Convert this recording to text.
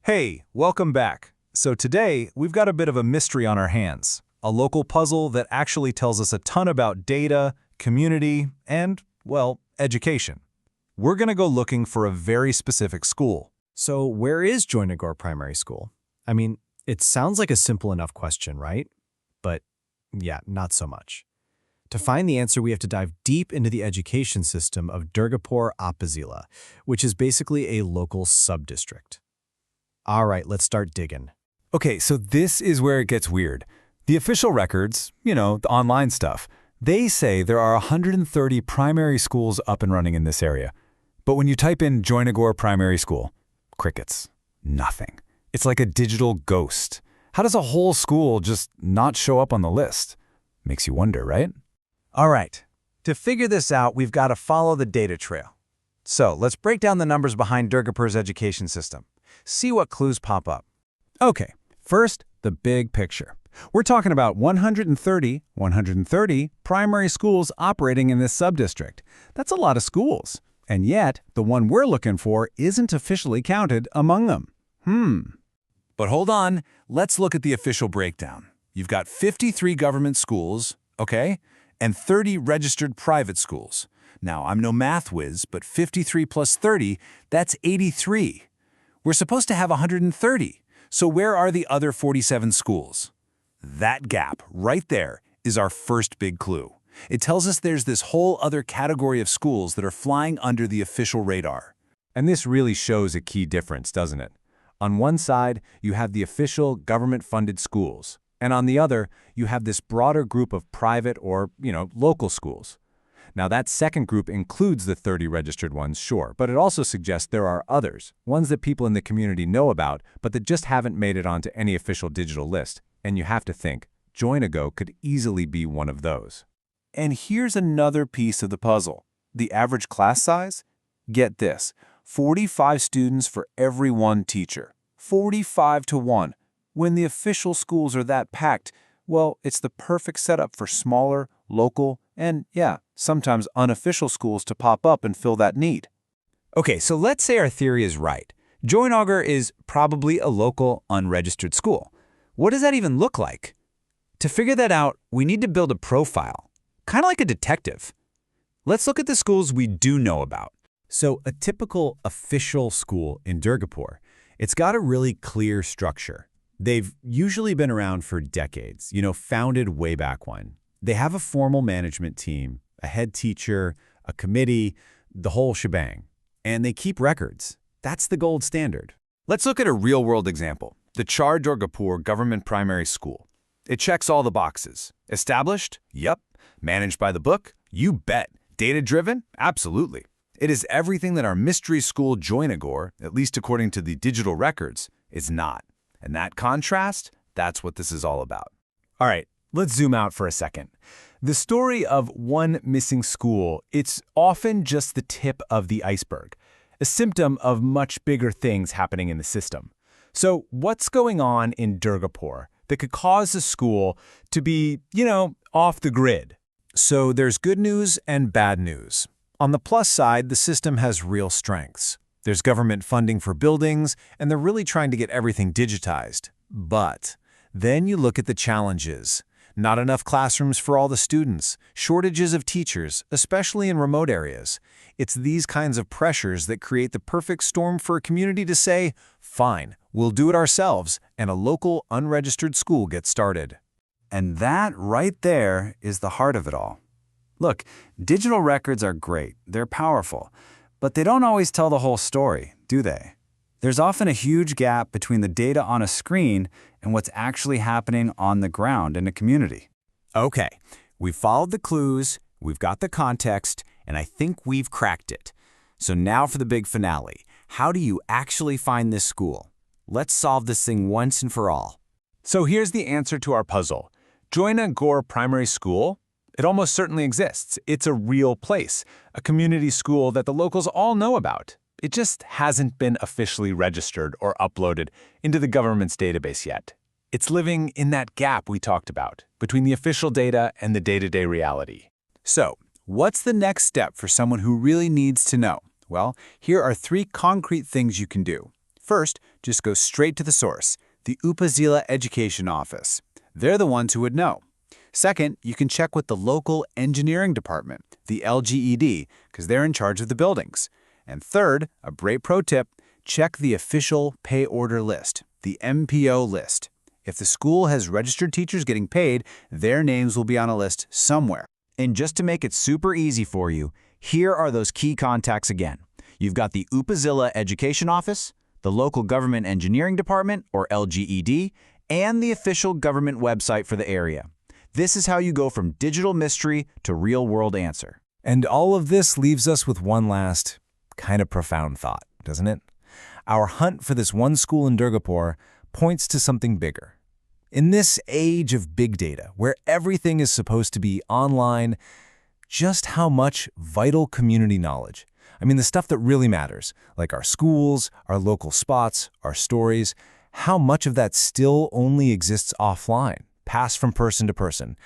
Hey, welcome back. So today, we've got a bit of a mystery on our hands. A local puzzle that actually tells us a ton about data, community, and, well, education. We're going to go looking for a very specific school. So where is Joynagore Primary School? I mean, it sounds like a simple enough question, right? But yeah, not so much. To find the answer, we have to dive deep into the education system of Durgapur Upazila, which is basically a local sub-district. All right, let's start digging. Okay, so this is where it gets weird. The official records, the online stuff, they say there are 130 primary schools up and running in this area. But when you type in Joynagore Primary School, crickets, nothing. It's like a digital ghost. How does a whole school just not show up on the list? Makes you wonder, right? All right, to figure this out, we've got to follow the data trail. So let's break down the numbers behind Durgapur's education system. See what clues pop up. Okay, first, the big picture. We're talking about 130 primary schools operating in this sub-district. That's a lot of schools. And yet, the one we're looking for isn't officially counted among them. But hold on, let's look at the official breakdown. You've got 53 government schools, okay, and 30 registered private schools. Now, I'm no math whiz, but 53 plus 30, that's 83. We're supposed to have 130. So where are the other 47 schools? That gap right there is our first big clue. It tells us there's this whole other category of schools that are flying under the official radar. And this really shows a key difference, doesn't it? On one side, you have the official government-funded schools, and on the other, you have this broader group of private or, local schools. Now, that second group includes the 30 registered ones, sure, but it also suggests there are others, ones that people in the community know about, but that just haven't made it onto any official digital list. And you have to think, Joynago could easily be one of those. And here's another piece of the puzzle. The average class size? Get this, 45 students for every one teacher. 45 to 1. When the official schools are that packed, well, it's the perfect setup for smaller, local, and sometimes unofficial schools to pop up and fill that need. Okay, so let's say our theory is right. Joynagore is probably a local, unregistered school. What does that even look like? To figure that out, we need to build a profile, kind of like a detective. Let's look at the schools we do know about. So a typical official school in Durgapur, it's got a really clear structure. They've usually been around for decades, founded way back when. They have a formal management team, a head teacher, a committee, the whole shebang. And they keep records. That's the gold standard. Let's look at a real-world example. The Char Durgapur Government Primary School. It checks all the boxes. Established? Yep. Managed by the book? You bet. Data-driven? Absolutely. It is everything that our mystery school Joynagore, at least according to the digital records, is not. And that contrast, that's what this is all about. All right, let's zoom out for a second. The story of one missing school, it's often just the tip of the iceberg, a symptom of much bigger things happening in the system. So what's going on in Durgapur that could cause a school to be, off the grid? So there's good news and bad news. On the plus side, the system has real strengths. There's government funding for buildings, and they're really trying to get everything digitized. But then you look at the challenges. Not enough classrooms for all the students, shortages of teachers, especially in remote areas. It's these kinds of pressures that create the perfect storm for a community to say, fine, we'll do it ourselves, and a local unregistered school gets started. And that right there is the heart of it all. Look, digital records are great, they're powerful, but they don't always tell the whole story, do they? There's often a huge gap between the data on a screen and what's actually happening on the ground in a community. Okay, we've followed the clues, we've got the context, and I think we've cracked it. So now for the big finale. How do you actually find this school? Let's solve this thing once and for all. So here's the answer to our puzzle. Joynagore Primary School? It almost certainly exists. It's a real place, a community school that the locals all know about. It just hasn't been officially registered or uploaded into the government's database yet. It's living in that gap we talked about, between the official data and the day-to-day reality. So, what's the next step for someone who really needs to know? Well, here are 3 concrete things you can do. First, Just go straight to the source, the Upazila Education Office. They're the ones who would know. Second, you can check with the local engineering department, the LGED, because they're in charge of the buildings. And third, a great pro tip, check the official pay order list, the MPO list. If the school has registered teachers getting paid, their names will be on a list somewhere. And just to make it super easy for you, here are those key contacts again. You've got the Upazila Education Office, the local government engineering department, or LGED, and the official government website for the area. This is how you go from digital mystery to real-world answer. And all of this leaves us with one last, kind of profound thought, doesn't it? Our hunt for this one school in Durgapur points to something bigger. In this age of big data, where everything is supposed to be online, just how much vital community knowledge, the stuff that really matters, like our schools, our local spots, our stories, how much of that still only exists offline, passed from person to person,